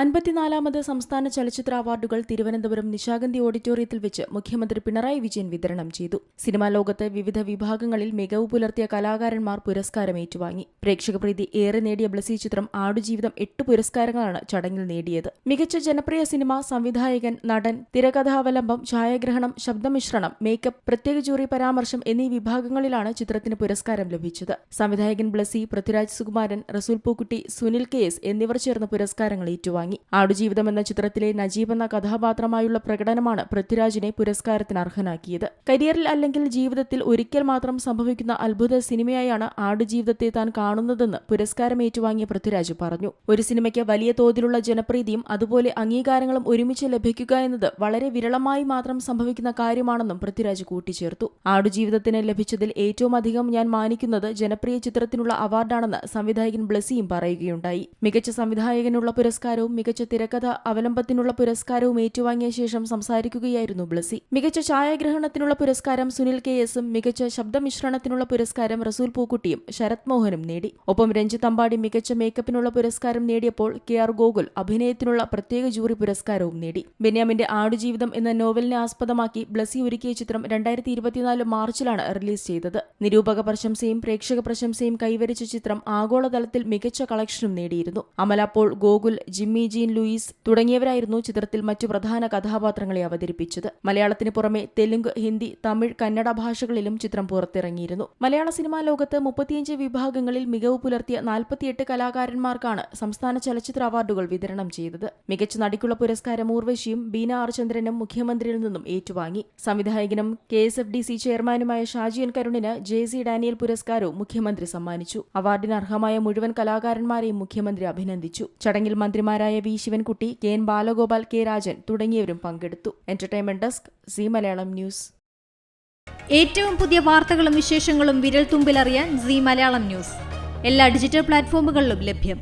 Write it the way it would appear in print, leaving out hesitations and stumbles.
54ാമത് സംസ്ഥാന ചലച്ചിത്ര അവാർഡുകൾ തിരുവനന്തപുരം നിശാഗന്ധി ഓഡിറ്റോറിയത്തിൽ വെച്ച് മുഖ്യമന്ത്രി പിണറായി വിജയൻ വിതരണം ചെയ്തു. സിനിമാ ലോകത്ത് വിവിധ വിഭാഗങ്ങളിൽ മികവ് പുലർത്തിയ കലാകാരന്മാർ പുരസ്കാരം ഏറ്റുവാങ്ങി. പ്രേക്ഷകപ്രീതി ഏറെ നേടിയ ബ്ലസി ചിത്രം ആടുജീവിതം 8 പുരസ്കാരങ്ങളാണ് ചടങ്ങിൽ നേടിയത്. മികച്ച ജനപ്രിയ സിനിമ, സംവിധായകൻ, നടൻ, തിരക്കഥാവലംബം, ഛായാഗ്രഹണം, ശബ്ദമിശ്രണം, മേക്കപ്പ്, പ്രത്യേക ജൂറി പരാമർശം എന്നീ വിഭാഗങ്ങളിലാണ് ചിത്രത്തിന് പുരസ്കാരം ലഭിച്ചത്. സംവിധായകൻ ബ്ലസി, പൃഥ്വിരാജ് സുകുമാരൻ, റസൂൽ പൂക്കുട്ടി, സുനിൽ KS എന്നിവർ ചേർന്ന് പുരസ്കാരങ്ങൾ ഏറ്റുവാങ്ങി. ആടുജീവിതം എന്ന ചിത്രത്തിലെ നജീബ് എന്ന കഥാപാത്രമായുള്ള പ്രകടനമാണ് പൃഥ്വിരാജിനെ പുരസ്കാരത്തിന് അർഹനാക്കിയത്. കരിയറിൽ അല്ലെങ്കിൽ ജീവിതത്തിൽ ഒരിക്കൽ മാത്രം സംഭവിക്കുന്ന അത്ഭുത സിനിമയായാണ് ആടുജീവിതത്തെ താൻ കാണുന്നതെന്ന് പുരസ്കാരം ഏറ്റുവാങ്ങിയ പൃഥ്വിരാജ് പറഞ്ഞു. ഒരു സിനിമയ്ക്ക് വലിയ തോതിലുള്ള ജനപ്രീതിയും അതുപോലെ അംഗീകാരങ്ങളും ഒരുമിച്ച് ലഭിക്കുക എന്നത് വളരെ വിരളമായി മാത്രം സംഭവിക്കുന്ന കാര്യമാണെന്നും പൃഥ്വിരാജ് കൂട്ടിച്ചേർത്തു. ആടുജീവിതത്തിന് ലഭിച്ചതിൽ ഏറ്റവും അധികം ഞാൻ മാനിക്കുന്നത് ജനപ്രിയ ചിത്രത്തിനുള്ള അവാർഡാണെന്ന് സംവിധായകൻ ബ്ലസിയും പറയുകയുണ്ടായി. മികച്ച സംവിധായകനുള്ള പുരസ്കാരവും മികച്ച തിരക്കഥ അവലംബത്തിനുള്ള പുരസ്കാരവും ഏറ്റുവാങ്ങിയ ശേഷം സംസാരിക്കുകയായിരുന്നു ബ്ലസി. മികച്ച ഛായാഗ്രഹണത്തിനുള്ള പുരസ്കാരം സുനിൽ KSഉം മികച്ച ശബ്ദമിശ്രണത്തിനുള്ള പുരസ്കാരം റസൂൽ പൂക്കുട്ടിയും ശരത് മോഹനും നേടി. ഒപ്പം രഞ്ജിത്ത് അമ്പാടി മികച്ച മേക്കപ്പിനുള്ള പുരസ്കാരം നേടിയപ്പോൾ KR ഗോകുൽ അഭിനയത്തിനുള്ള പ്രത്യേക ജൂറി പുരസ്കാരവും നേടി. ബെന്യാമിന്റെ ആടുജീവിതം എന്ന നോവലിനെ ആസ്പദമാക്കി ബ്ലസി ഒരുക്കിയ ചിത്രം 2024 മാർച്ചിലാണ് റിലീസ് ചെയ്തത്. നിരൂപക പ്രശംസയും പ്രേക്ഷക പ്രശംസയും കൈവരിച്ച ചിത്രം ആഗോളതലത്തിൽ മികച്ച കളക്ഷനും നേടിയിരുന്നു. Amala Paul, Gokul, Jimmy Jean Louis തുടങ്ങിയവരായിരുന്നു ചിത്രത്തിൽ മറ്റു പ്രധാന കഥാപാത്രങ്ങളെ അവതരിപ്പിച്ചത്. മലയാളത്തിന് പുറമെ തെലുങ്ക്, ഹിന്ദി, തമിഴ്, കന്നഡ ഭാഷകളിലും ചിത്രം പുറത്തിറങ്ങിയിരുന്നു. മലയാള സിനിമാ ലോകത്ത് 35 വിഭാഗങ്ങളിൽ മികവ് പുലർത്തിയ 48 കലാകാരന്മാർക്കാണ് സംസ്ഥാന ചലച്ചിത്ര അവാർഡുകൾ വിതരണം ചെയ്തത്. മികച്ച നടിക്കുള്ള പുരസ്കാരം ഊർവശിയും ബീന ആർ ചന്ദ്രനും മുഖ്യമന്ത്രിയിൽ നിന്നും ഏറ്റുവാങ്ങി. സംവിധായകനും KSFDC ചെയർമാനുമായ ഷാജി N കരുണിന് JC ഡാനിയൽ പുരസ്കാരവും മുഖ്യമന്ത്രി സമ്മാനിച്ചു. അവാർഡിന് അർഹമായ മുഴുവൻ കലാകാരന്മാരെയും മുഖ്യമന്ത്രി അഭിനന്ദിച്ചു. ചടങ്ങിൽ മന്ത്രിമാരായ V Sivankutty, KN Balagopal, K Rajan തുടങ്ങിയവരും പങ്കെടുത്തു. Entertainment desk, C Malayalam news. ഏറ്റവും പുതിയ വാർത്തകളും വിശേഷങ്ങളും വിരൽ തുമ്പിലറിയാൻ സി മലയാളം ന്യൂസ് എല്ലാ ഡിജിറ്റൽ പ്ലാറ്റ്ഫോമുകളിലും ലഭ്യം.